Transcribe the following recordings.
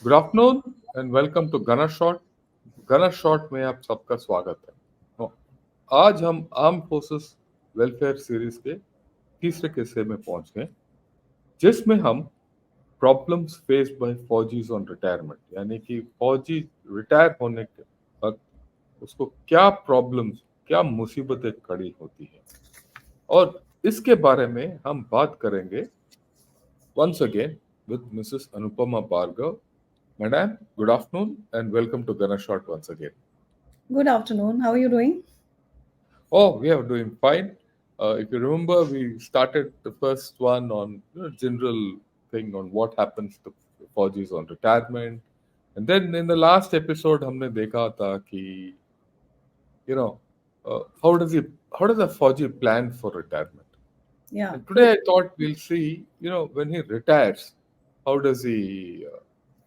Good afternoon and welcome to gunner shot. Gunner shot में आप सबका स्वागत है। तो आज हम आर्म फोर्सेस वेलफेयर सीरीज के तीसरे किस्से में पहुंच गए, जिसमें हम problems faced by faujis on retirement, यानी कि फौजी रिटायर होने के बाद उसको क्या प्रॉब्लम्स, क्या मुसीबतें खड़ी होती हैं, और इसके बारे में हम बात करेंगे once again with Mrs. Anupama Bhargav. Madam, good afternoon and welcome to Gunner Shot once again. Good afternoon. How are you doing? Oh, we are doing fine. If you remember, we started the first one on general thing on what happens to Fauji's on retirement, and then in the last episode, हमने देखा था कि you know how does a Fauji plan for retirement? Yeah, And true. today I thought we'll see when he retires, how does he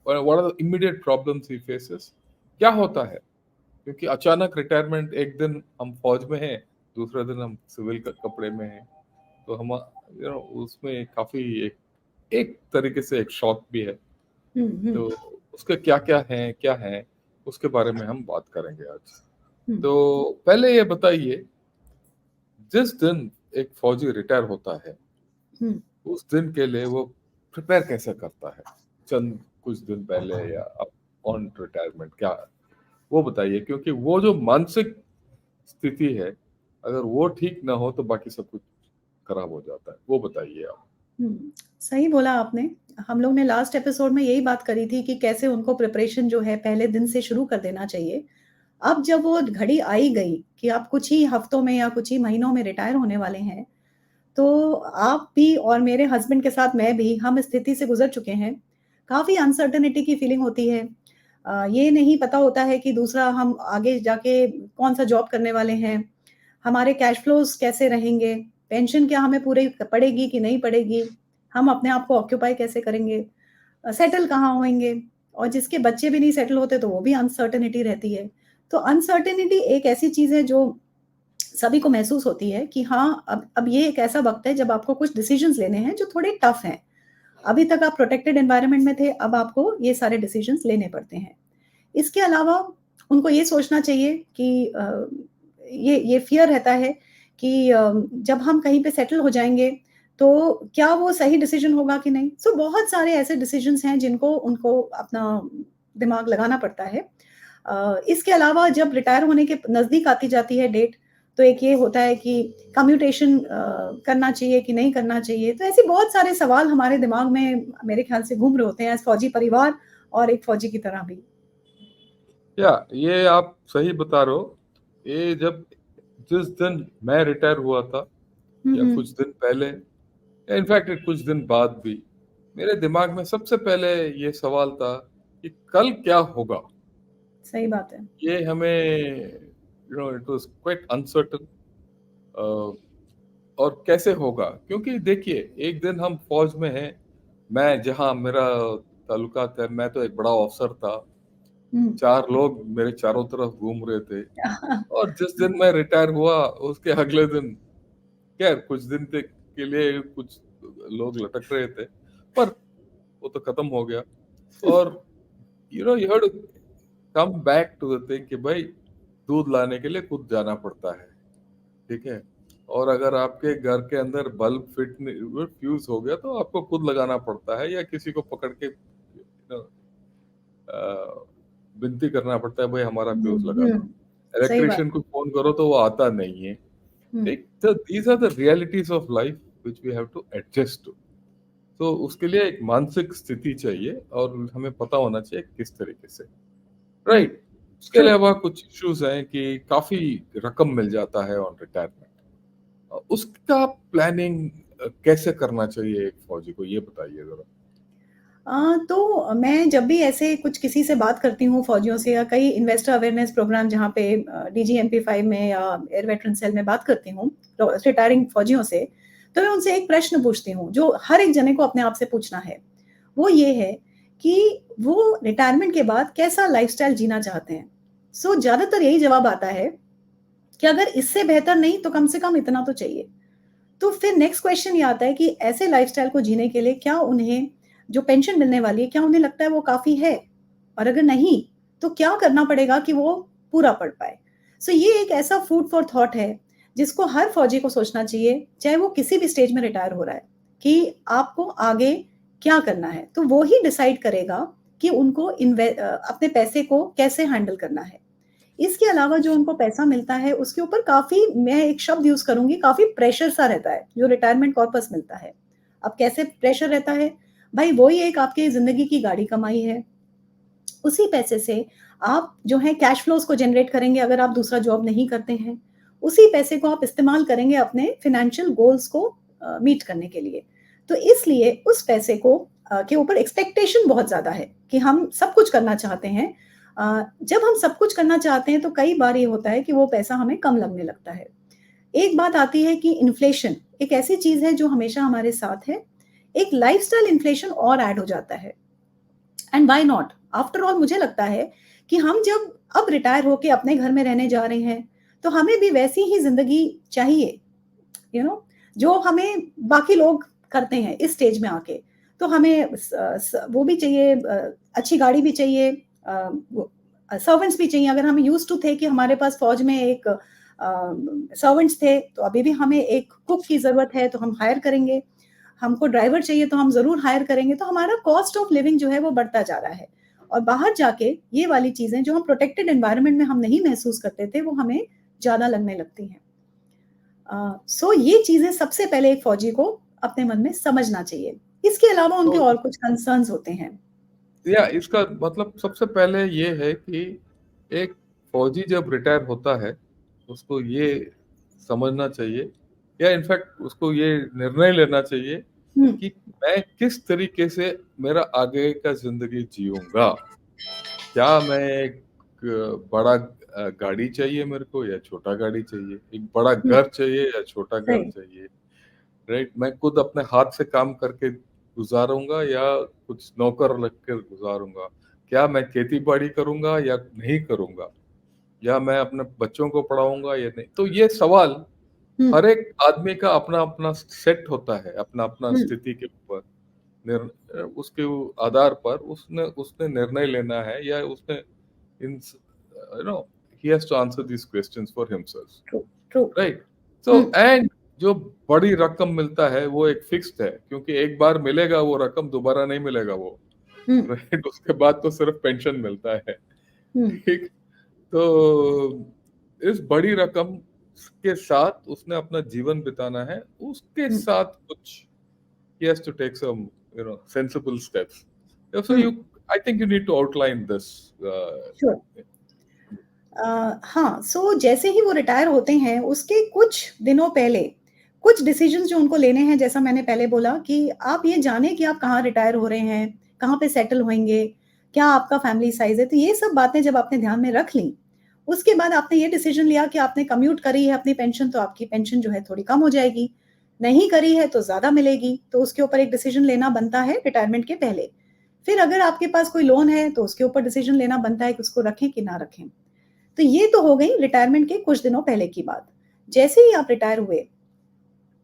what are the immediate problems he faces? क्या होता है? क्योंकि अचानक retirement, एक दिन हम फौज में हैं, दूसरे दिन हम सिविल कपड़े में हैं, तो हम उसमें काफी एक तरीके से एक शॉक भी है। Hmm. तो उसके क्या क्या है उसके बारे में हम बात करेंगे आज। तो पहले ये बताइए, जिस दिन एक फौजी रिटायर होता है Hmm. उस दिन के लिए वो प्रिपेयर कैसे करता है, चंद कुछ दिन पहले या ऑन रिटायरमेंट, क्या वो बताइए, क्योंकि वो जो मानसिक स्थिति है, अगर वो ठीक ना हो तो बाकी सब कुछ खराब हो जाता है। वो बताइए आप। सही बोला आपने। हम लोग ने लास्ट एपिसोड में यही बात करी थी कि कैसे उनको प्रिपरेशन जो है पहले दिन से शुरू कर देना चाहिए। अब जब वो घड़ी आई गई कि आप कुछ ही हफ्तों में या कुछ ही महीनों में रिटायर होने वाले हैं, तो आप भी और मेरे हस्बैंड के साथ मैं भी हम इस स्थिति से गुजर चुके हैं। काफ़ी अनसर्टेनिटी की फीलिंग होती है। ये नहीं पता होता है कि दूसरा हम आगे जाके कौन-सा जॉब करने वाले हैं, हमारे कैश फ्लोज़ कैसे रहेंगे, पेंशन क्या हमें पूरी पड़ेगी कि नहीं पड़ेगी, हम अपने आप को ऑक्यूपाई कैसे करेंगे, सेटल कहाँ होएँगे, और जिसके बच्चे भी नहीं सेटल होते तो वो भी अनसर्टेनिटी रहती है। तो अनसर्टेनिटी एक ऐसी चीज़ है जो सभी को महसूस होती है कि हाँ, अब ये एक ऐसा वक़्त है जब आपको कुछ डिसीज़न्स लेने हैं जो थोड़े टफ़ हैं। अभी तक आप प्रोटेक्टेड एनवायरनमेंट में थे, अब आपको ये सारे डिसीज़न्स लेने पड़ते हैं। इसके अलावा उनको ये सोचना चाहिए कि ये फ़ियर रहता है कि जब हम कहीं पे सेटल हो जाएँगे, तो क्या वो सही डिसीज़न होगा कि नहीं? सो बहुत सारे ऐसे डिसीज़न्स हैं जिनको उनको अपना दिमाग लगाना पड़ता है। इसके अलावा जब रिटायर होने के नज़दीक आती जाती है डेट, तो एक ये होता है कि कम्यूटेशन करना चाहिए कि नहीं करना चाहिए? तो ऐसे बहुत सारे सवाल हमारे दिमाग में मेरे ख़्याल से घूम रहे होते हैं एज़ फ़ौजी परिवार और एक फ़ौजी की तरह भी। या ये आप सही बता रहे हो। ये जब जिस दिन मैं रिटायर हुआ था हुँ, या हुँ। कुछ दिन पहले या इनफैक्ट कुछ दिन बाद भी, मेरे दिमाग में सबसे पहले ये सवाल था कि कल क्या होगा। सही बात है। ये हमें इट वाज क्वाइट अनसर्टन। और कैसे होगा, क्योंकि देखिए एक दिन हम फौज में हैं, मैं जहाँ मेरा ताल्लुकात है, मैं तो एक बड़ा अफसर था, हुँ। 4 लोग मेरे चारों तरफ घूम रहे थे, और जिस दिन मैं रिटायर हुआ उसके अगले दिन, खैर कुछ दिन तक के लिए कुछ लोग लटक रहे थे, पर वो तो खत्म हो गया। और you have to come back to the thing कि भाई दूध लाने के लिए खुद जाना पड़ता है, ठीक है। और अगर आपके घर के अंदर बल्ब फ्यूज हो गया तो आपको खुद लगाना पड़ता है, या किसी को पकड़ के विनती करना पड़ता है, भाई हमारा हुँ, फ्यूज लगा दो। हुँ। सही बात इलेक्ट्रिशियन को फोन करो तो वो आता नहीं है। हुँ। एक तो these are the realities of life which we have to adjust to. तो उसके लिए एक मानसिक स्थिति चाहिए और हमें पता होना चाहिए किस तरीके से, हुँ। राइट। उसके ट्रू। अलावा कुछ इश्यूज हैं कि काफी रकम मिल जाता है ऑन रिटायरमेंट, उसका प्लानिंग कैसे करना चाहिए एक फौजी को, ये बताइए जरा। तो मैं जब भी ऐसे कुछ किसी से बात करती हूँ फ़ौजियों से या कई इन्वेस्टर अवेयरनेस प्रोग्राम जहाँ पे डीजीएमपी5 में या एयर वेटरन सेल में बात करती हूँ, तो रिटायरिंग फ़ौजियों से, तो मैं उनसे एक प्रश्न पूछती हूँ, जो हर एक जने को अपने आप से पूछना है। वो ये है कि वो रिटायरमेंट के बाद कैसा लाइफ़स्टाइल जीना चाहते हैं। सो ज़्यादातर यही जवाब आता है कि अगर इससे बेहतर नहीं तो कम से कम इतना तो चाहिए। तो फिर नेक्स्ट क्वेश्चन ये आता है कि ऐसे लाइफ़स्टाइल को जीने के लिए क्या उन्हें जो पेंशन मिलने वाली है, क्या उन्हें लगता है वो काफ़ी है? और अगर नहीं, तो क्या करना पड़ेगा कि वो पूरा पढ़ पाएँ? सो ये एक ऐसा फूड फॉर थॉट है, जिसको हर फ़ौजी को सोचना चाहिए, चाहे वो किसी भी स्टेज में रिटायर हो रहा है, कि आपको आगे क्या करना है? तो वो ही डिसाइड करेगा कि उनको अपने पैसे को कैसे हैंडल करना है। इसके अलावा जो उनको पैसा मिलता है, उसके ऊपर काफ़ी मैं एक शब्द यूज़ करूँगी, काफ़ी प्रेशर सा रहता है, जो रिटायरमेंट कॉर्पस मिलता है। अब कैसे प्रेशर रहता है? भाई वही एक आपकी ज़िंदगी की गाड़ी कमाई है। उसी पैसे से आप जो है कैश फ्लोज़ को जनरेट करेंगे अगर आप दूसरा जॉब नहीं करते हैं। उसी पैसे को आप इस्तेमाल करेंगे अपने फ़ाइनेंशियल गोल्स को मीट करने के लिए। तो इसलिए उस पैसे को के ऊपर एक्सपेक्टेशन बहुत ज़्यादा है कि हम सब कुछ करना चाहते हैं। जब हम सब कुछ करना चाहते हैं तो कई बार ये होता है कि वो पैसा हमें कम लगने लगता है। एक बात आती है कि इन्फ्लेशन एक ऐसी चीज़ है जो हमेशा हमारे साथ है। एक लाइफ़स्टाइल इन्फ्लेशन और ऐड हो जाता है। And why not? After all मुझे लगता है कि हम जब अब रिटायर होके अपने घर में रहने जा रहे हैं, तो हमें भी वैसी ही ज़िंदगी चाहिए, यू नो जो हमें बाकी लोग करते हैं इस स्टेज में आके। तो हमें वो भी चाहिए, अच्छी गाड़ी भी चाहिए, सर्वेंट्स भी चाहिए। अगर हम यूज्ड टू थे कि हमारे पास फौज में एक सर्वेंट्स थे, तो अभी भी हमें एक कुक की ज़रूरत है, तो हम हायर करेंगे। हमको ड्राइवर चाहिए तो हम ज़रूर हायर करेंगे। तो हमारा कॉस्ट ऑफ लिविंग जो है वो बढ़ता जा रहा है। और बाहर जाके ये वाली चीज़ें जो हम प्रोटेक्टेड एनवायरनमेंट में हम नहीं महसूस करते थे, वो हमें ज़्यादा लगने लगती हैं। सो ये चीज़ें सबसे पहले एक फ़ौजी को अपने मन में समझना चाहिए। इसके अलावा उनके तो और कुछ कंसर्न्स होते हैं। या इसका मतलब सबसे पहले ये है कि एक फौजी जब रिटायर होता है, उसको ये समझना चाहिए या इनफैक्ट उसको ये निर्णय लेना चाहिए हुँ, कि मैं किस तरीके से मेरा आगे का ज़िंदगी जीऊँगा। क्या मैं एक बड़ा गाड़ी चाहिए मेरे को या छोटा गाड़ी चाहिए? एक बड़ा हुँ, घर चाहिए या छोटा घर सही। चाहिए? राइट? मैं खुद अपने हाथ से काम करके गुज़ारूँगा या कुछ नौकर रख कर गुज़ारूँगा? क्या मैं खेती-बाड़ी करूँगा या नहीं करूँगा? या मैं अपने बच्चों को पढ़ाऊँगा या नहीं? तो ये सवाल हुँ, हर एक आदमी का अपना-अपना सेट होता है, अपना-अपना हुँ, स्थिति के ऊपर। उसके आधार पर उसने उसने निर्णय लेना है या उसने in you know he has to answer these questions for himself. True, true. Right? Hmm, so and जो बड़ी रकम मिलता है वो एक फिक्स्ड है क्योंकि एक बार मिलेगा वो रकम दोबारा नहीं मिलेगा वो। हुँ, राइट? उसके बाद तो सिर्फ पेंशन मिलता है। हुँ, ठीक? तो इस बड़ी रकम के साथ उसने अपना जीवन बिताना है। उसके हुँ, साथ कुछ he has to take some, sensible steps. Yeah, so hmm, I think you need to outline this. Sure. हाँ, सो जैसे ही वो रिटायर होते हैं, उसके कुछ दिनों पहले, कुछ डिसीज़न्स जो उनको लेने हैं, जैसा मैंने पहले बोला कि आप ये जानें कि आप कहाँ रिटायर हो रहे हैं, कहाँ पे सेटल होएँगे, क्या आपका फैमिली साइज़ है। तो ये सब बातें जब आपने ध्यान में रख लीं, उसके बाद आपने ये डिसीज़न लिया कि आपने कम्यूट करी है अपनी पेंशन, तो आपकी पेंशन जो है थोड़ी कम हो जाएगी। नहीं करी है तो ज़्यादा मिलेगी, तो उसके ऊपर एक डिसीज़न लेना बनता है रिटायरमेंट के पहले। फिर अगर आपके पास कोई लोन है, तो उसके ऊपर डिसीज़न लेना बनता है कि उसको रखें कि ना रखें। तो ये तो हो गई रिटायरमेंट के कुछ दिनों पहले की बात। जैसे ही आप रिटायर हुए,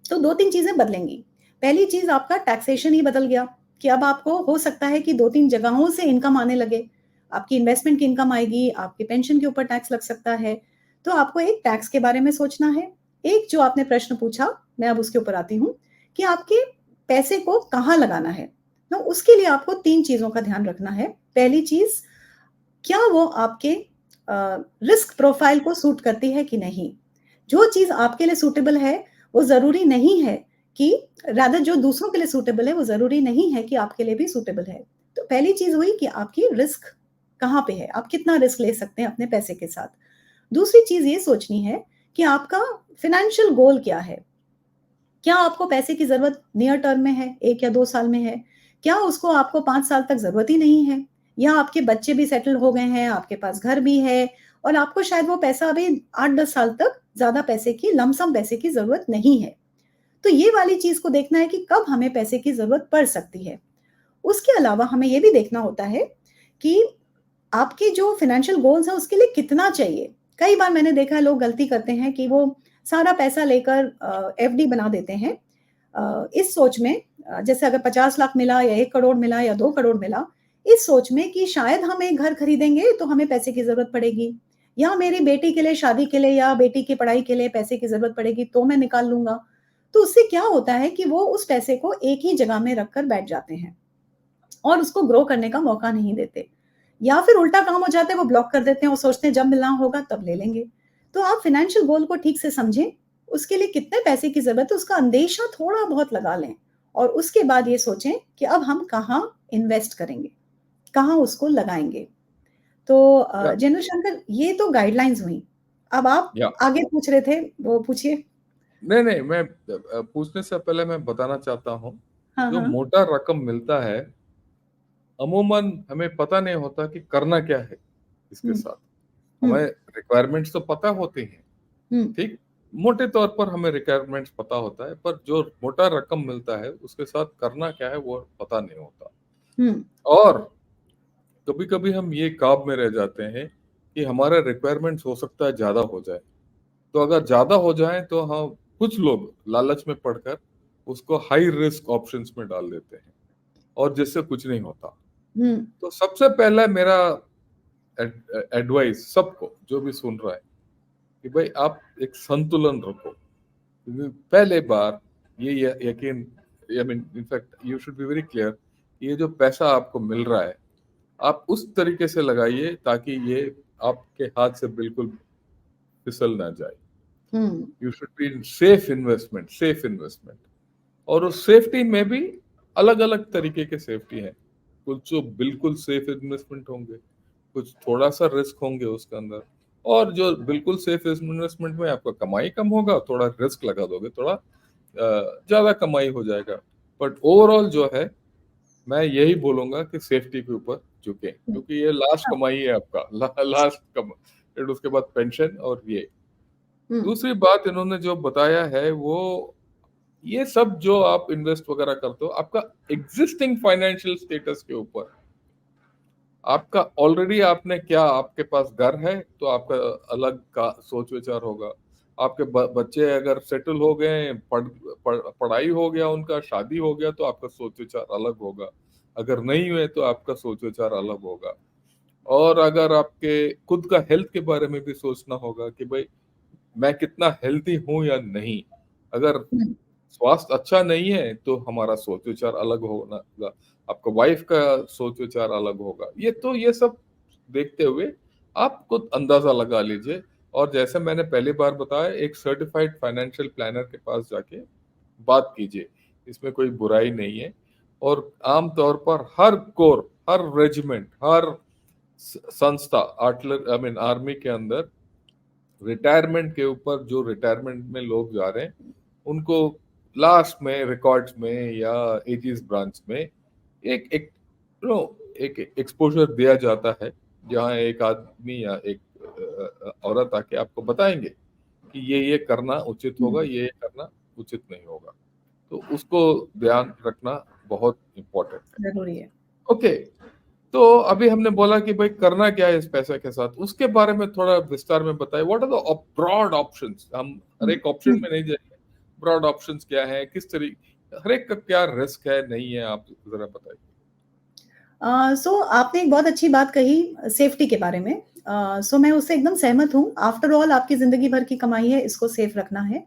तो 2-3 चीज़ें बदलेंगी। पहली चीज़ आपका टैक्सेशन ही बदल गया कि अब आपको हो सकता है कि 2-3 जगहों से इनकम आने लगे। आपकी इन्वेस्टमेंट की इनकम आएगी, आपके पेंशन के ऊपर टैक्स लग सकता है। तो आपको एक टैक्स के बारे में सोचना है। एक जो आपने प्रश्न पूछा, मैं अब उसके ऊपर आती हूँ कि आपके पैसे को कहाँ लगाना है। तो उसके लिए आपको 3 चीज़ों का ध्यान रखना है। पहली चीज़, क्या वो आपके रिस्क प्रोफाइल को सूट करती है कि नहीं? जो चीज़ आपके लिए सूटेबल है, वो ज़रूरी नहीं है कि रादर जो दूसरों के लिए सूटेबल है, वो ज़रूरी नहीं है कि आपके लिए भी सूटेबल है। तो पहली चीज़ हुई कि आपकी रिस्क कहाँ पे है? आप कितना रिस्क ले सकते हैं अपने पैसे के साथ? दूसरी चीज़ ये सोचनी है कि आपका फ़ाइनेंशियल गोल क्या है? क्या आपको पैसे की ज़रूरत नियर टर्म में है, 1 या 2 साल में है? क्या उसको आपको 5 साल तक ज़रूरत ही नहीं है? या आपके बच्चे भी सेटल हो गए हैं, आपके पास घर भी है और आपको शायद वो पैसा अभी 8-10 साल तक ज़्यादा पैसे की लमसम पैसे की ज़रूरत नहीं है। तो ये वाली चीज़ को देखना है कि कब हमें पैसे की ज़रूरत पड़ सकती है। उसके अलावा हमें ये भी देखना होता है कि आपके जो फ़ाइनेंशियल गोल्स हैं उसके लिए कितना चाहिए? कई बार मैंने देखा है लोग गलती करते हैं कि वो सारा पैसा लेकर एफडी बना देते हैं। इस सोच में जैसे अगर 50 लाख मिला या 1 करोड़ मिला या 2 करोड़ मिला, इस सोच में कि शायद हम एक घर खरीदेंगे तो हमें पैसे की ज़रूरत पड़ेगी, या मेरी बेटी के लिए शादी के लिए या बेटी की पढ़ाई के लिए पैसे की ज़रूरत पड़ेगी तो मैं निकाल लूँगा। तो उससे क्या होता है कि वो उस पैसे को एक ही जगह में रख कर बैठ जाते हैं और उसको ग्रो करने का मौका नहीं देते। या फिर उल्टा काम हो जाता है, वो ब्लॉक कर देते हैं और सोचते हैं जब मिलना होगा तब ले लेंगे। तो आप फाइनेंशियल गोल को ठीक से समझें, उसके लिए कितने पैसे की ज़रूरत है उसका अंदेशा थोड़ा बहुत लगा लें और उसके बाद ये सोचें कि अब हम कहाँ इन्वेस्ट करेंगे, कहाँ उसको लगाएँगे। तो या जेनु शंकर ये तो गाइडलाइंस हुई। अब आप या आगे पूछ रहे थे, वो पूछिए। नहीं नहीं, मैं पूछने से पहले मैं बताना चाहता हूँ, हाँ, जो हाँ। मोटा रकम मिलता है, अमूमन हमें पता नहीं होता कि करना क्या है इसके हुँ, साथ। हुँ, हमें रिक्वायरमेंट्स तो पता होती हैं, हुँ, ठीक? मोटे तौर पर हमें रिक्वायरमेंट्स पता होता है, पर जो मोटा रकम मिलता है, उसके साथ करना क्या है, वो पता नहीं होता। हुँ, और कभी-कभी हम ये ख्वाब में रह जाते हैं कि हमारा रिक्वायरमेंट्स हो सकता है ज़्यादा हो जाए। तो अगर ज़्यादा हो जाए तो हम कुछ लोग लालच में पड़कर उसको हाई रिस्क ऑप्शंस में डाल देते हैं और जिससे कुछ नहीं होता। हुँ, तो सबसे पहला मेरा एडवाइस सबको जो भी सुन रहा है कि भाई आप एक संतुलन रखो। क्योंकि पहले बार ये यकीन, I mean in fact you should be very clear, ये जो पैसा आपको मिल रहा है, आप उस तरीके से लगाइए ताकि ये आपके हाथ से बिल्कुल फिसल ना जाए। Hmm, you should be in safe investment. और उस सेफ्टी में भी अलग अलग तरीके के सेफ्टी हैं। कुछ जो बिल्कुल सेफ इन्वेस्टमेंट होंगे, कुछ थोड़ा सा रिस्क होंगे उसके अंदर, और जो बिल्कुल सेफ इन्वेस्टमेंट में आपका कमाई कम होगा, थोड़ा रिस्क लगा दोगे, थोड़ा ज्यादा कमाई हो जाएगा। बट ओवरऑल जो है, मैं यही बोलूंगा कि सेफ्टी के ऊपर झुके, हुँ, क्योंकि ये लास्ट हाँ, कमाई है आपका, लास्ट कम, फिर उसके बाद पेंशन और ये। हुँ, दूसरी बात इन्होंने जो बताया है वो, ये सब जो आप इन्वेस्ट वगैरह करते हो, आपका एग्जिस्टिंग फाइनेंशियल स्टेटस के ऊपर, आपका ऑलरेडी आपने क्या, आपके पास घर है तो आपका अलग का सोच विचार होगा। आपके बच्चे अगर सेटल हो गए, पढ़ाई हो गया उनका, शादी हो गया, तो आपका सोच विचार अलग होगा। अगर नहीं हुए तो आपका सोच विचार अलग होगा। और अगर आपके खुद का हेल्थ के बारे में भी सोचना होगा कि भाई मैं कितना हेल्थी हूं या नहीं। अगर हुँ, स्वास्थ्य अच्छा नहीं है तो हमारा सोच विचार अलग होगा, आपका वाइफ का सोच विचार अलग होगा। ये सब देखते हुए आप खुद अंदाजा लगा लीजिए। और जैसे मैंने पहली बार बताया, एक सर्टिफाइड फाइनेंशियल प्लानर के पास जाके बात कीजिए, इसमें कोई बुराई नहीं है। और आमतौर पर हर कोर, हर रेजिमेंट, हर संस्था, आर्टिलर आई मीन आर्मी के अंदर रिटायरमेंट के ऊपर, जो रिटायरमेंट में लोग जा रहे हैं, उनको लास्ट में रिकॉर्ड्स में या एजीज ब्रांच में एक एक नो एक एक्सपोजर दिया जाता है, जहाँ एक आदमी या एक औरत आके आपको बताएंगे कि ये करना उचित हुँ, होगा, ये करना उचित नहीं होगा। तो उसको ध्यान रखना बहुत इम्पोर्टेंट है। ज़रूरी है। ओके, तो अभी हमने बोला कि भाई करना क्या है इस पैसे के साथ, उसके बारे में थोड़ा विस्तार में बताइए। What are the broad options? हम हर हुँ, एक ऑप्शन हुँ। में नहीं जाएंगे, ब्रॉड ऑप्शंस क्या है, किस तरीके, हर एक का क्या रिस्क है, नहीं है, आप जरा बताइए। सो आपने एक बहुत अच्छी बात कही सेफ्टी के बारे में। सो मैं उससे एकदम सहमत हूँ। आफ्टर ऑल आपकी ज़िंदगी भर की कमाई है, इसको सेफ रखना है।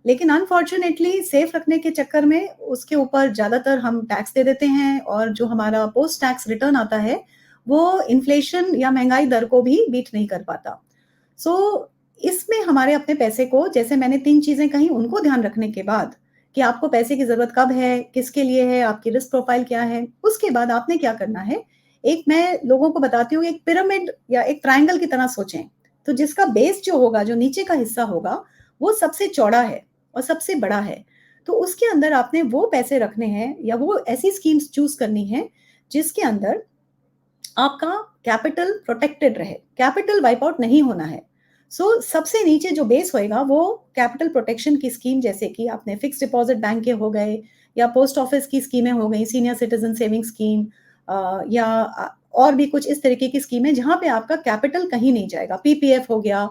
लेकिन अनफॉर्च्यूनेटली सेफ रखने के चक्कर में उसके ऊपर ज़्यादातर हम टैक्स दे देते हैं और जो हमारा पोस्ट टैक्स रिटर्न आता है, वो इन्फ्लेशन या महँगाई दर को भी बीट नहीं कर पाता। सो इसमें हमारे अपने पैसे को, जैसे मैंने 3 चीज़ें कहीं, उनको ध्यान रखने के बाद कि आपको पैसे की ज़रूरत कब है, किसके लिए है, आपकी रिस्क प्रोफ़ाइल क्या है, उसके बाद आपने क्या करना है, एक मैं लोगों को बताती हूँ, एक पिरामिड या एक ट्रायंगल की तरह सोचें। तो जिसका बेस जो होगा, जो नीचे का हिस्सा होगा, वो सबसे चौड़ा है और सबसे बड़ा है। तो उसके अंदर आपने वो पैसे रखने हैं या वो ऐसी स्कीम्स चूज़ करनी है, जिसके अंदर आपका कैपिटल प्रोटेक्टेड रहे, कैपिटल वाइप आउट नहीं होना है। सबसे नीचे जो बेस होएगा वो कैपिटल प्रोटेक्शन की स्कीम, जैसे कि आपने फिक्स्ड डिपॉज़िट बैंक के हो गए या पोस्ट ऑफिस की स्कीमें हो गई, सीनियर सिटीज़न सेविंग स्कीम या और भी कुछ इस तरीके की स्कीमें जहाँ पे आपका कैपिटल कहीं नहीं जाएगा, पीपीएफ हो गया,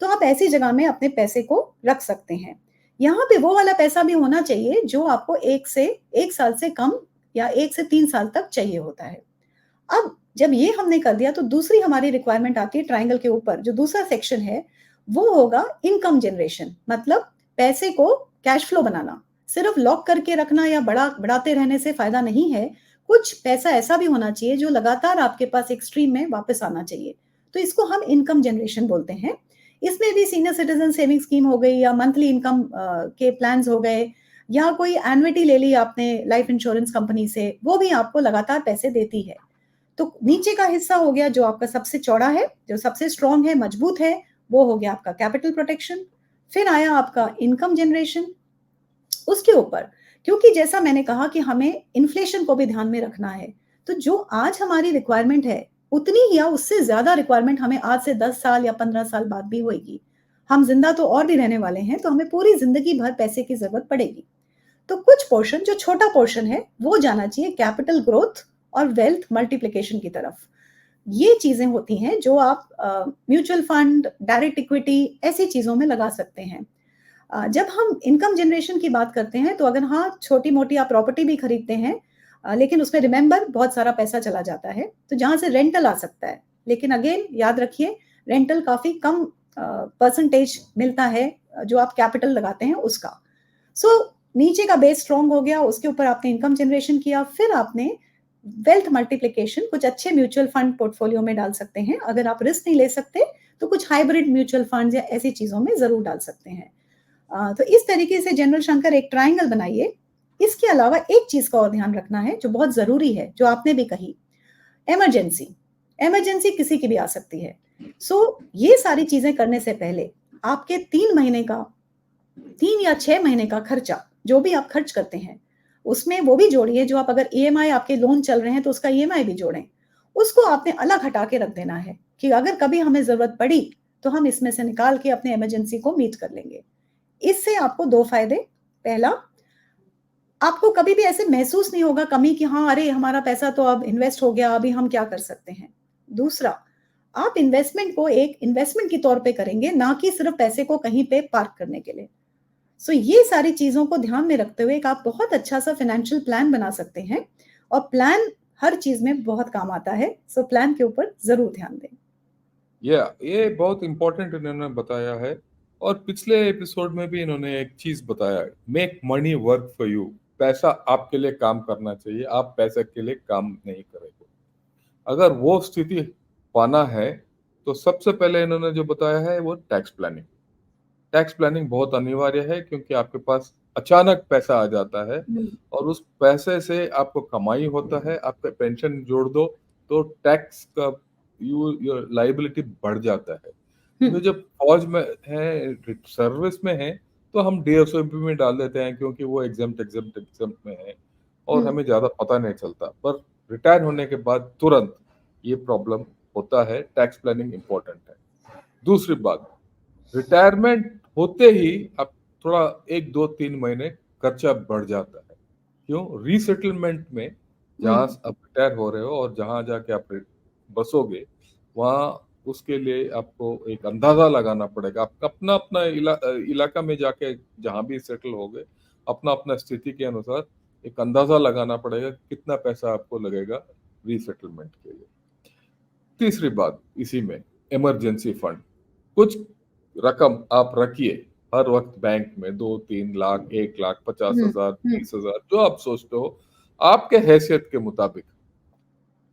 तो आप ऐसी जगह में अपने पैसे को रख सकते हैं। यहाँ पे वो वाला पैसा भी होना चाहिए जो आपको 1 साल से कम या 1 से 3 साल तक चाहिए होता है। अब जब ये हमने कर दिया तो दूसरी हमारी रिक्वायरमेंट आती है ट्रायंगल के ऊपर जो दूसरा सेक्शन है, वो होगा इनकम जनरेशन, मतलब पैसे को कैश फ्लो बनाना। सिर्फ लॉक करके रखना या बढ़ाते रहने से फ़ायदा नहीं है। कुछ पैसा ऐसा भी होना चाहिए जो लगातार आपके पास एक स्ट्रीम में वापस आना चाहिए। तो इसको हम इनकम जनरेशन बोलते हैं। इसमें भी सीनियर सिटीज़न सेविंग स्कीम हो गई या मंथली इनकम के प्लान्स हो गए या कोई एन्युइटी ले ली आपने लाइफ इंश्योरेंस कंपनी से, वो भी आपको लगातार पैसे देती है। तो नीचे का हिस्सा हो गया जो आपका सबसे चौड़ा है, जो सबसे स्ट्रॉन्ग है, मजबूत है, वो हो गया आपका कैपिटल प्रोटेक्शन। फिर आया आपका इनकम जनरेशन। उसके ऊपर क्योंकि जैसा मैंने कहा कि हमें इन्फ्लेशन को भी ध्यान में रखना है, तो जो आज हमारी रिक्वायरमेंट है, उतनी ही या उससे ज़्यादा रिक्वायरमेंट हमें आज से 10 साल या 15 साल बाद भी होएगी। हम ज़िंदा तो और भी रहने वाले हैं, तो हमें पूरी ज़िंदगी भर पैसे की ज़रूरत पड़ेगी। तो कुछ पोर्शन जो छोटा पोर्शन है, वो जाना चाहिए कैपिटल ग्रोथ और वेल्थ मल्टीप्लिकेशन की तरफ। ये चीज़ें होती हैं जो आप म्यूचुअल फंड, डायरेक्ट इक्विटी ऐसी चीज़ों में लगा सकते हैं। जब हम इनकम जनरेशन की बात करते हैं तो अगर हाँ, छोटी-मोटी आप प्रॉपर्टी भी खरीदते हैं लेकिन उसमें रिमेंबर बहुत सारा पैसा चला जाता है, तो जहाँ से रेंटल आ सकता है। लेकिन अगेन याद रखिए रेंटल काफ़ी कम परसेंटेज मिलता है जो आप कैपिटल लगाते हैं उसका। सो नीचे का बेस स्ट्रॉन्ग हो गया, उसके ऊपर आपने इनकम जनरेशन किया, फिर आपने वेल्थ मल्टीप्लिकेशन कुछ अच्छे म्यूचुअल फंड पोर्टफोलियो में डाल सकते हैं। अगर आप रिस्क नहीं ले सकते, तो कुछ हाइब्रिड म्यूचुअल फंड्स या ऐसी चीज़ों में ज़रूर डाल सकते हैं। तो इस तरीके से जनरल शंकर एक ट्रायंगल बनाइए। इसके अलावा एक चीज़ का और ध्यान रखना है जो बहुत ज़रूरी है, जो आपने भी कही, इमरजेंसी। इमरजेंसी किसी की भी आ सकती है। ये सारी चीज़ें करने से पहले आपके 3 महीने का 3 या 6 महीने का खर्चा, जो भी आप खर्च करते हैं, उसमें वो भी जोड़िए जो आप अगर ईएमआई आपके लोन चल रहे हैं तो उसका ईएमआई भी जोड़ें। उसको आपने अलग हटा के रख देना है कि अगर कभी हमें ज़रूरत पड़ी, तो हम इसमें से निकाल के अपने इमरजेंसी को मीट कर लेंगे। इससे आपको 2 फ़ायदे, पहला, आपको कभी भी ऐसे महसूस नहीं होगा कमी कि हाँ, अरे! हमारा पैसा तो अब इन्वेस्ट हो गया, अभी हम क्या कर सकते हैं। दूसरा, आप इन्वेस्टमेंट को एक इन्वेस्टमेंट के तौर पे करेंगे, ना कि सिर्फ़ पैसे को कहीं पे पार्क करने के लिए। ये सारी चीज़ों को ध्यान में रखते हुए एक आप बहुत अच्छा-सा फ़ाइनेंशियल प्लान बना सकते हैं और प्लान हर चीज़ में बहुत काम आता है। प्लान के ऊपर ज़रूर ध्यान दें। ये बहुत इंपॉर्टेंट इन्होंने बताया है। और पिछले एपिसोड में भी इन्होंने एक चीज बताया है, make money work for you. पैसा आपके लिए काम करना चाहिए, आप पैसे के लिए काम नहीं करेंगे। अगर वो स्थिति पाना है तो सबसे पहले इन्होंने जो बताया है वो टैक्स प्लानिंग। टैक्स प्लानिंग बहुत अनिवार्य है क्योंकि आपके पास अचानक पैसा आ जाता है हुँ, और उस पैसे से आपको कमाई होता है, आपका पेंशन जोड़ दो तो टैक्स का योर लाइबिलिटी बढ़ जाता है। हुँ, क्योंकि जब फौज में है, सर्विस में है, तो हम डीएसओपी में डाल देते हैं क्योंकि वो एग्जम्प्ट में है और हुँ, हमें ज्यादा पता नहीं चलता। पर रिटायर होने के बाद तुरंत ये प्रॉब्लम होता है। टैक्स प्लानिंग इंपॉर्टेंट है। दूसरी बात, रिटायरमेंट होते ही अब थोड़ा 1 2 3 महीने खर्चा बढ़ जाता है। क्यों? रीसेटलमेंट में हुँ, जहाँ आप रिटायर हो रहे हो और जहाँ जाके आप बसोगे, वहाँ उसके लिए आपको एक अंदाजा लगाना पड़ेगा। आप अपना अपना इलाका में जाके जहाँ भी सेटल हो गए, अपना अपना स्थिति के अनुसार एक अंदाजा लगाना पड़ेगा कि कितना पैसा आपको लगेगा रीसेटलमेंट के लिए। तीसरी बात इसी में, इमरजेंसी फंड। कुछ रकम आप रखिए हर वक्त बैंक में, 2 3 लाख, 1 लाख, पचास हुँ, हजार हुँ, 30 हजार, जो आप सोचते हो आपके हैसियत के मुताबिक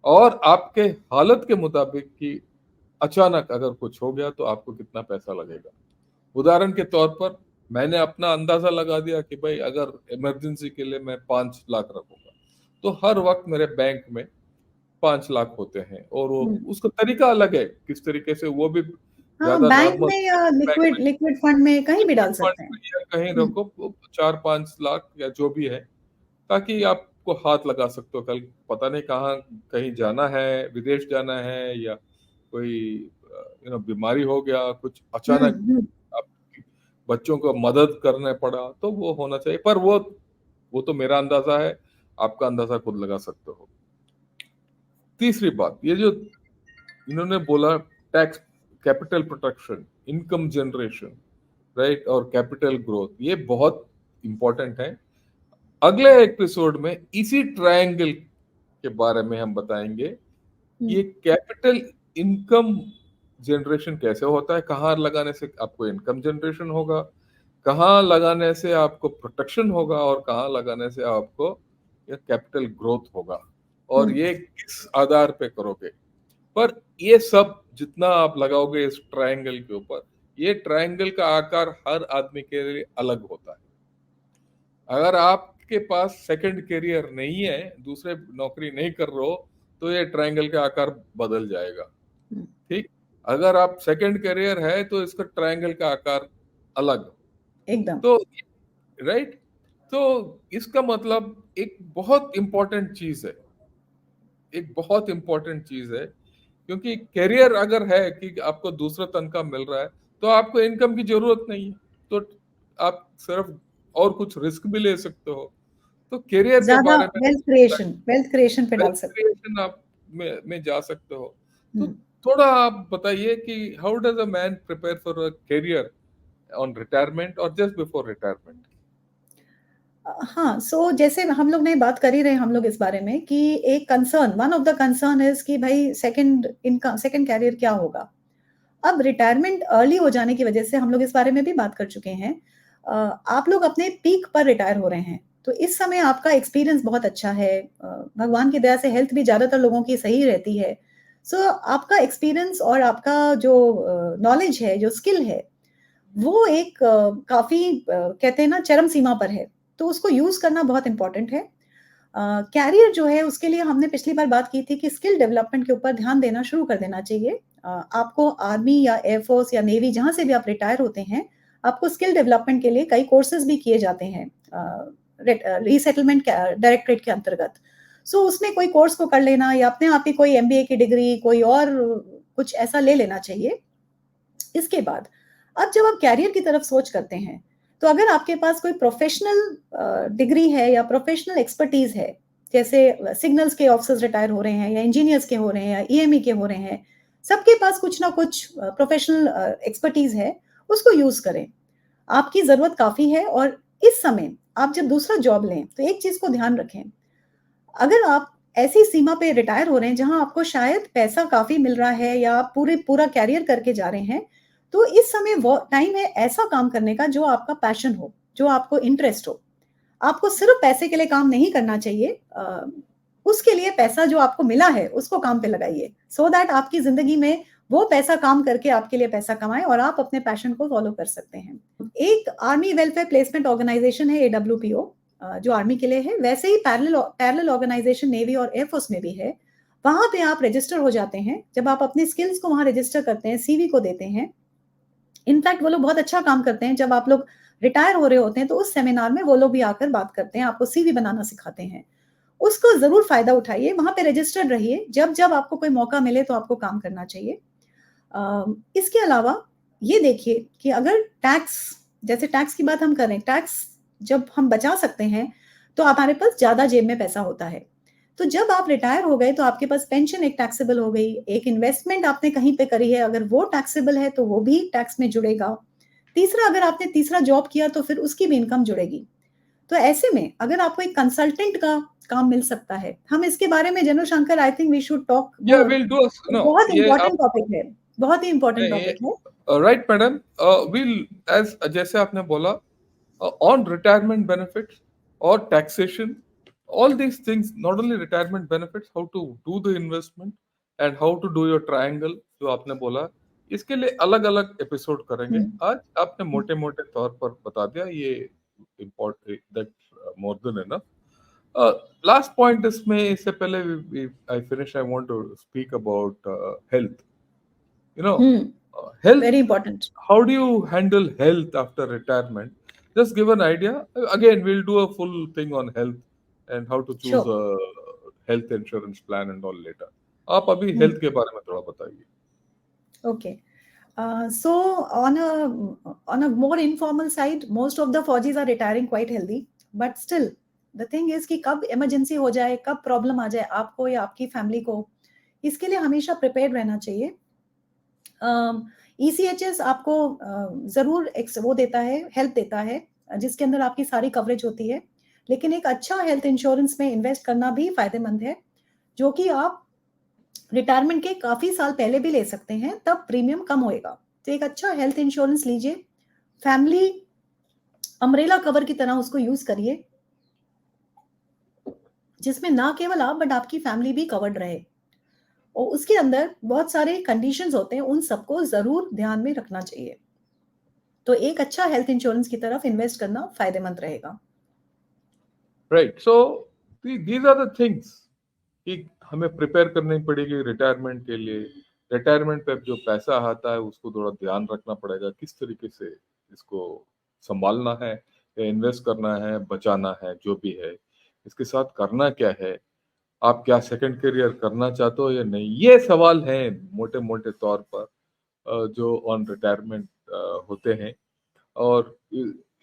और आपके हालत के मुताबिक कि अचानक अगर कुछ हो गया तो आपको कितना पैसा लगेगा। उदाहरण के तौर पर मैंने अपना अंदाजा लगा दिया कि भाई अगर इमरजेंसी के लिए मैं 5 लाख रखूंगा तो हर वक्त मेरे बैंक में 5 लाख होते हैं। और वो हुँ। उसका तरीका अलग है, किस तरीके से, वो भी हाँ, ज्यादा बैंक नॉर्मल में या बैंक लिक्विड में लिक्विड फंड में कहीं भी डाल फंड सकते हैं। में या कहीं हुँ, रखो, 4 5 लाख या जो भी है, ताकि आपको हाथ लगा सकते हो। कल पता नहीं कहाँ कहीं जाना है, विदेश जाना है, या कोई बीमारी हो गया, कुछ हुँ, अचानक हुँ, आप बच्चों को मदद करने पड़ा, तो वो होना चाहिए। पर वो तो मेरा अंदाजा है, आपका अंदाजा खुद लगा सकते हो। तीसरी बात, ये जो इन्होंने बोला, tax, capital protection, income generation, right, और कैपिटल ग्रोथ, ये बहुत इंपॉर्टेंट है। अगले एपिसोड में इसी ट्रायंगल के बारे में हम बताएंगे, ये कैपिटल इनकम जनरेशन कैसे होता है, कहाँ लगाने से आपको इनकम जनरेशन होगा, कहाँ लगाने से आपको प्रोटेक्शन होगा, और कहाँ लगाने से आपको ये कैपिटल ग्रोथ होगा, और ये किस आधार पे करोगे। पर ये सब जितना आप लगाओगे इस ट्रायंगल के ऊपर, ये ट्रायंगल का आकार हर आदमी के लिए अलग होता है। अगर आपके पास सेकंड करियर नहीं है, दूसरे नौकरी नहीं कर रहे हो, तो ये ट्रायंगल का आकार बदल जाएगा। ठीक, अगर आप सेकंड करियर है तो इसका ट्रायंगल का आकार अलग। एकदम तो राइट, तो इसका मतलब एक बहुत इंपॉर्टेंट चीज है, एक बहुत इंपॉर्टेंट चीज है, क्योंकि करियर अगर है कि आपको दूसरा तनख्वाह मिल रहा है, तो आपको इनकम की जरूरत नहीं है, तो आप सिर्फ और कुछ रिस्क भी ले सकते हो। तो करियर के ज्यादा बारे में, वेल्थ क्रिएशन पे डाल वेल्थ सकते क्रिएशन आप में जा सकते हो। तो हैं। थोड़ा आप बताइए कि how does a man prepare for a career on retirement और जस्ट बिफोर रिटायरमेंट। हाँ, सो जैसे हम लोग ने बात कर ही रहे हैं हम लोग इस बारे में कि एक concern, one of the concern is कि भाई सेकंड इनकम, सेकंड कैरियर क्या होगा। अब रिटायरमेंट अर्ली हो जाने की वजह से हम लोग इस बारे में भी बात कर चुके हैं। आप लोग अपने पीक पर रिटायर हो रहे हैं, तो इस समय आपका एक्सपीरियंस बहुत अच्छा है। भगवान की दया से हेल्थ भी ज़्यादातर लोगों की सही रहती है। सो आपका एक्सपीरियंस और आपका जो नॉलेज है, जो स्किल है, वो एक काफ़ी कहते हैं ना चरम सीमा पर है, तो उसको यूज़ करना बहुत इम्पोर्टेंट है। कैरियर जो है उसके लिए हमने पिछली बार बात की थी कि स्किल डेवलपमेंट के ऊपर ध्यान देना शुरू कर देना चाहिए। आपको आर्मी या एयरफोर्स या नेवी जहाँ से भी आप रिटायर होते हैं, आपको स्किल डेवलपमेंट के लिए कई कोर्सेज भी किए जाते हैं रीसेटलमेंट डायरेक्टरेट के अंतर्गत। सो उसमें कोई कोर्स को कर लेना या अपने आप ही कोई एमबीए की डिग्री कोई और कुछ ऐसा ले लेना चाहिए। इसके बाद अब जब आप कैरियर की तरफ सोच करते हैं, तो अगर आपके पास कोई प्रोफेशनल डिग्री है या प्रोफेशनल एक्सपर्टीज है, जैसे सिग्नल्स के ऑफिसर्स रिटायर हो रहे हैं या इंजीनियर्स के हो रहे हैं या ईएमई के हो रहे हैं, सबके पास कुछ ना कुछ प्रोफेशनल एक्सपर्टीज है, उसको यूज करें। आपकी जरूरत काफी है। और इस समय आप जब दूसरा जॉब लें तो एक चीज को ध्यान रखें, अगर आप ऐसी सीमा पे रिटायर हो रहे हैं जहां आपको शायद पैसा काफी मिल रहा है या आप पूरा कैरियर करके जा रहे हैं, तो इस समय वो टाइम है ऐसा काम करने का जो आपका पैशन हो, जो आपको इंटरेस्ट हो। आपको सिर्फ पैसे के लिए काम नहीं करना चाहिए। उसके लिए पैसा जो आपको मिला है उसको काम पे लगाइए, सो दैट आपकी जिंदगी में वो पैसा काम करके आपके लिए पैसा कमाए और आप अपने पैशन को फॉलो कर सकते हैं। एक आर्मी वेलफेयर प्लेसमेंट ऑर्गेनाइजेशन है एडब्ल्यूपीओ, जो आर्मी के लिए है, वैसे ही पैरेलल ऑर्गेनाइजेशन नेवी और एयरफोर्स में भी है। वहां पे आप रजिस्टर हो जाते हैं। जब आप अपनी स्किल्स को वहां रजिस्टर करते हैं, सीवी को देते हैं, इनफैक्ट वो लोग बहुत अच्छा काम करते हैं। जब आप लोग रिटायर हो रहे होते हैं तो उस सेमिनार में वो लोग भी आकर बात करते हैं, आपको सीवी बनाना सिखाते हैं। उसको जरूर फायदा उठाइए, वहां पे रजिस्टर्ड रहिए, जब जब आपको कोई मौका मिले तो आपको काम करना चाहिए। इसके अलावा ये देखिए कि अगर टैक्स, जैसे टैक्स की बात हम करें, टैक्स जब हम बचा सकते हैं तो हमारे पास ज्यादा जेब में पैसा होता है। तो जब आप रिटायर हो गए तो आपके पास पेंशन एक टैक्सेबल हो गई, एक इन्वेस्टमेंट आपने कहीं पे करी है अगर वो टैक्सेबल है तो वो भी टैक्स में जुड़ेगा। तीसरा, अगर आपने तीसरा जॉब किया तो फिर उसकी भी इनकम जुड़ेगी। तो ऐसे में अगर आपको एक कंसल्टेंट का काम मिल सकता है, हम इसके बारे में जनू Shankar I think we should talk या मोर। विल डू, नो, बहुत ये आप, इंपॉर्टेंट टॉपिक है, बहुत ही इंपॉर्टेंट टॉपिक है। राइट मैडम, विल, एज जैसे आपने बोला, on retirement benefits or taxation, all these things, not only retirement benefits, how to do the investment and how to do your triangle जो आपने बोला, इसके लिए अलग अलग एपिसोड करेंगे। आज आपने मोटे मोटे तौर पर बता दिया, ये important, that more than enough. Last point इसमें, इससे पहले I finish, I want to speak about health, you know, health. Very important. How do you handle health after retirement? Just give an idea. Again, we'll do a full thing on health and how to choose sure. a health insurance plan and all later. आप अभी health के बारे में थोड़ा बताइए। Okay. So on a more informal side, most of the Faujis are retiring quite healthy, but still the thing is कि कब emergency हो जाए, कब प्रॉब्लम आ जाए आपको या आपकी फैमिली को, इसके लिए हमेशा प्रिपेयर्ड रहना चाहिए। ईसीएचएस आपको ज़रूर वो देता है, हेल्प देता है, जिसके अंदर आपकी सारी कवरेज होती है। लेकिन एक अच्छा हेल्थ इंश्योरेंस में इन्वेस्ट करना भी फ़ायदेमंद है, जो कि आप रिटायरमेंट के काफ़ी साल पहले भी ले सकते हैं, तब प्रीमियम कम होएगा। तो एक अच्छा हेल्थ इंश्योरेंस लीजिए, फैमिली अम्ब्रेला कवर की तरह उसको यूज़ करिए, जिसमें ना केवल आप बट आपकी फैमिली भी कवर्ड रहे। और उसके अंदर बहुत सारे कंडीशंस होते हैं, उन सबको ज़रूर ध्यान में रखना चाहिए। तो एक अच्छा हेल्थ इंश्योरेंस की तरफ इन्वेस्ट करना फ़ायदेमंद रहेगा। Right, so these are the things कि हमें प्रिपेयर करनी पड़ेगी रिटायरमेंट के लिए। रिटायरमेंट पे जो पैसा आता है उसको थोड़ा ध्यान रखना पड़ेगा, किस तरीके से इसको संभालना है, या इन्वेस्ट करना है, बचाना है, जो भी है इसके साथ करना क्या है। आप क्या सेकंड करियर करना चाहते हो या नहीं, ये सवाल हैं मोटे मोटे तौर पर जो ऑन रिटायरमेंट होते हैं। और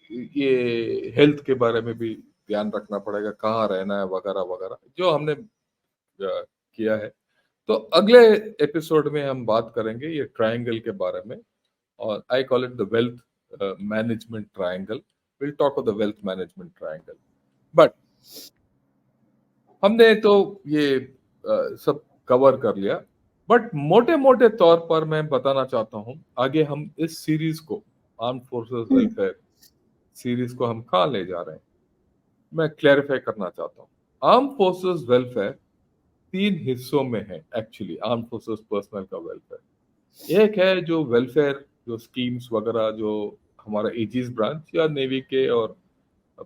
ये हेल्थ के बारे में भी ध्यान रखना पड़ेगा, कहाँ रहना है वगैरह वगैरह, जो हमने किया है। तो अगले एपिसोड में हम बात करेंगे ये ट्रायंगल के बारे में, और I call it the wealth management triangle. Will talk of the wealth management triangle. But हमने तो ये सब कवर कर लिया, बट मोटे मोटे तौर पर मैं बताना चाहता हूँ आगे हम इस सीरीज को, आर्म्ड फोर्सेस हुँ, वेलफेयर सीरीज को हम कहाँ ले जा रहे हैं, मैं क्लैरिफाई करना चाहता हूँ। आर्म फोर्सेस वेलफेयर 3 हिस्सों में है एक्चुअली। आर्म फोर्सेस पर्सनल का वेलफेयर एक है, जो वेलफेयर जो स्कीम्स वगैरह जो हमारा एजीज ब्रांच या नेवी के और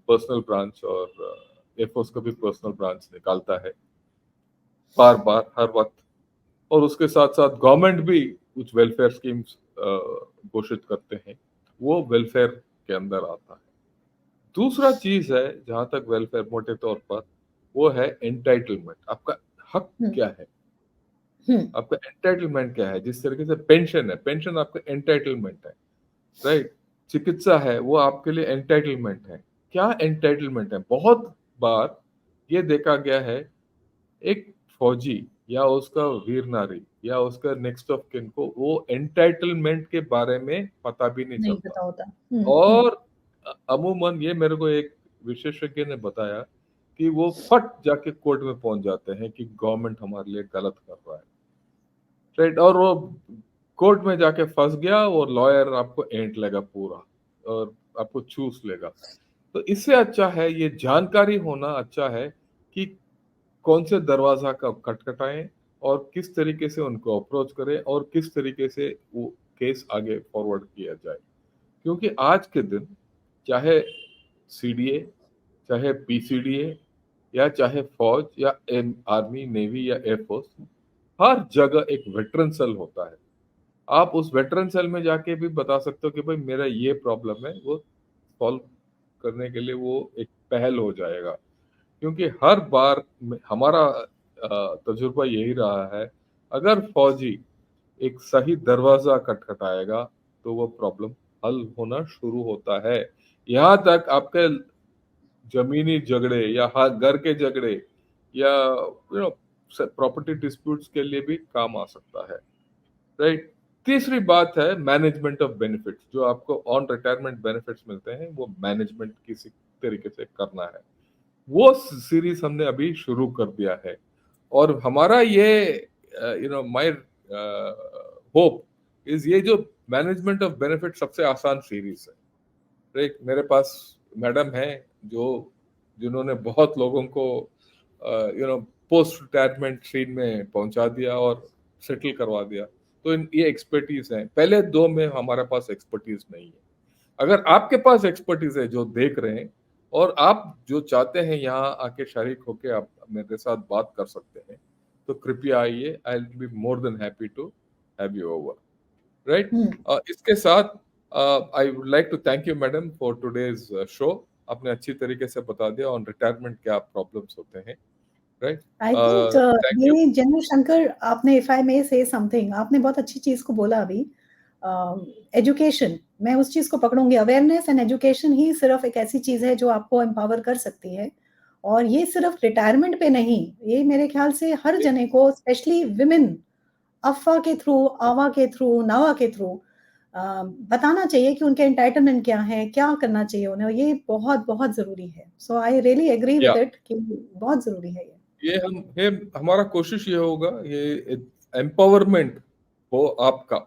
पर्सनल ब्रांच और एयरफोर्स का भी पर्सनल ब्रांच निकालता है बार बार हर वक्त। और उसके साथ साथ गवर्नमेंट भी कुछ वेलफेयर स्कीम्स घोषित करते हैं, वो वेलफेयर के अंदर आता है। दूसरा चीज है जहां तक वेलफेयर मोटे तौर पर, वो है एंटाइटलमेंट। आपका हक हुँ, क्या है, हुँ, आपका एंटाइटलमेंट क्या है। जिस तरीके से पेंशन है, पेंशन आपका एंटाइटलमेंट है, राइट। चिकित्सा है, वो आपके लिए एंटाइटलमेंट है। क्या एंटाइटलमेंट है, बहुत बार ये देखा गया है, एक फौजी या उसका वीर नारी या उसका नेक्स्ट ऑफ किन को वो एंटाइटलमेंट के बारे में पता भी नहीं नहीं चलता। पता होता। हुँ, हुँ, और अमूमन ये मेरे को एक विशेषज्ञ ने बताया कि वो फट जाके कोर्ट में पहुंच जाते हैं कि गवर्नमेंट हमारे लिए गलत कर रहा है, राइट। और वो कोर्ट में जाके फंस गया और लॉयर आपको एंट लेगा पूरा और आपको चूस लेगा। तो इससे अच्छा है ये जानकारी होना अच्छा है कि कौन से दरवाजा का खटखटाएं और किस तरीके से उनको अप्रोच करें और किस तरीके से वो केस आगे फॉरवर्ड किया जाए। क्योंकि आज के दिन चाहे सीडीए, चाहे पीसीडीए, या चाहे फौज या आर्मी, नेवी या एयरफोर्स, हर जगह एक वेटरन सेल होता है। आप उस वेटरन सेल में जाके भी बता सकते हो कि भाई मेरा ये प्रॉब्लम है, वो सॉल्व करने के लिए वो एक पहल हो जाएगा। क्योंकि हर बार हमारा तजुर्बा यही रहा है, अगर फौजी एक सही दरवाजा खटखटाएगा तो वो प्रॉब्लम हल होना शुरू होता है। यहाँ तक आपके जमीनी झगड़े या घर के झगड़े या प्रॉपर्टी डिस्प्यूट्स के लिए भी काम आ सकता है, राइट। तीसरी बात है मैनेजमेंट ऑफ बेनिफिट्स। जो आपको ऑन रिटायरमेंट बेनिफिट्स मिलते हैं वो मैनेजमेंट किसी तरीके से करना है, वो सीरीज हमने अभी शुरू कर दिया है। और हमारा ये माय होप इज ये जो मैनेजमेंट ऑफ बेनिफिट सबसे आसान सीरीज है, राइट। मेरे पास मैडम है जो जिन्होंने बहुत लोगों को पोस्ट रिटायरमेंट सीन में पहुंचा दिया और सेटल करवा दिया। तो ये एक्सपर्टीज है, पहले दो में हमारे पास एक्सपर्टीज नहीं है। अगर आपके पास एक्सपर्टीज है जो देख रहे हैं और आप जो चाहते हैं यहाँ आके शरीक होके आप मेरे साथ बात कर सकते हैं, तो कृपया आइए। I will be more than happy to have you over, right. Hmm. इसके साथ I would like to thank you madam for today's show. आपने अच्छी तरीके से बता दिया ऑन रिटायरमेंट क्या प्रॉब्लम्स होते हैं, right. I think thank you. ये जनरल शंकर, आपने, इफ आई मे से समथिंग, आपने बहुत अच्छी चीज़ को बोला अभी। एजुकेशन, मैं उस चीज़ को पकड़ूँगी। अवेयरनेस एंड एजुकेशन ही सिर्फ़ एक ऐसी चीज़ है जो आपको एम्पावर कर सकती है। और ये सिर्फ़ रिटायरमेंट पे नहीं, ये मेरे ख़्याल से हर जने को, स्पेशली वुमेन, अफ़वाह के थ्रू, आवा के थ्रू, नावा के थ्रू, बताना चाहिए कि उनके एंटाइटलमेंट क्या है, क्या करना चाहिए उन्हें, और ये बहुत-बहुत ज़रूरी है। सो आई रियली एग्री या विद इट कि बहुत ज़रूरी है ये। ये हमारा कोशिश ये होगा, ये एम्पावरमेंट हो आपका।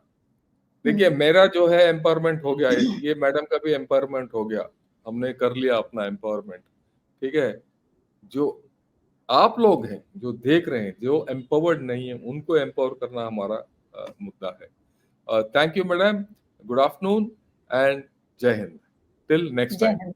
देखिए, हुँ, मेरा जो है एम्पावरमेंट हो गया, ये मैडम का भी एम्पावरमेंट हो गया। हमने कर लिया अपना एम्पावरमेंट, ठीक है? जो आप लोग हैं, जो देख रहे हैं, जो एम्पावर्ड नहीं है, उनको एम्पावर करना हमारा मुद्दा है। Thank you madam, good afternoon and जय हिंद। टिल नेक्स्ट जय टाइम। हिंद।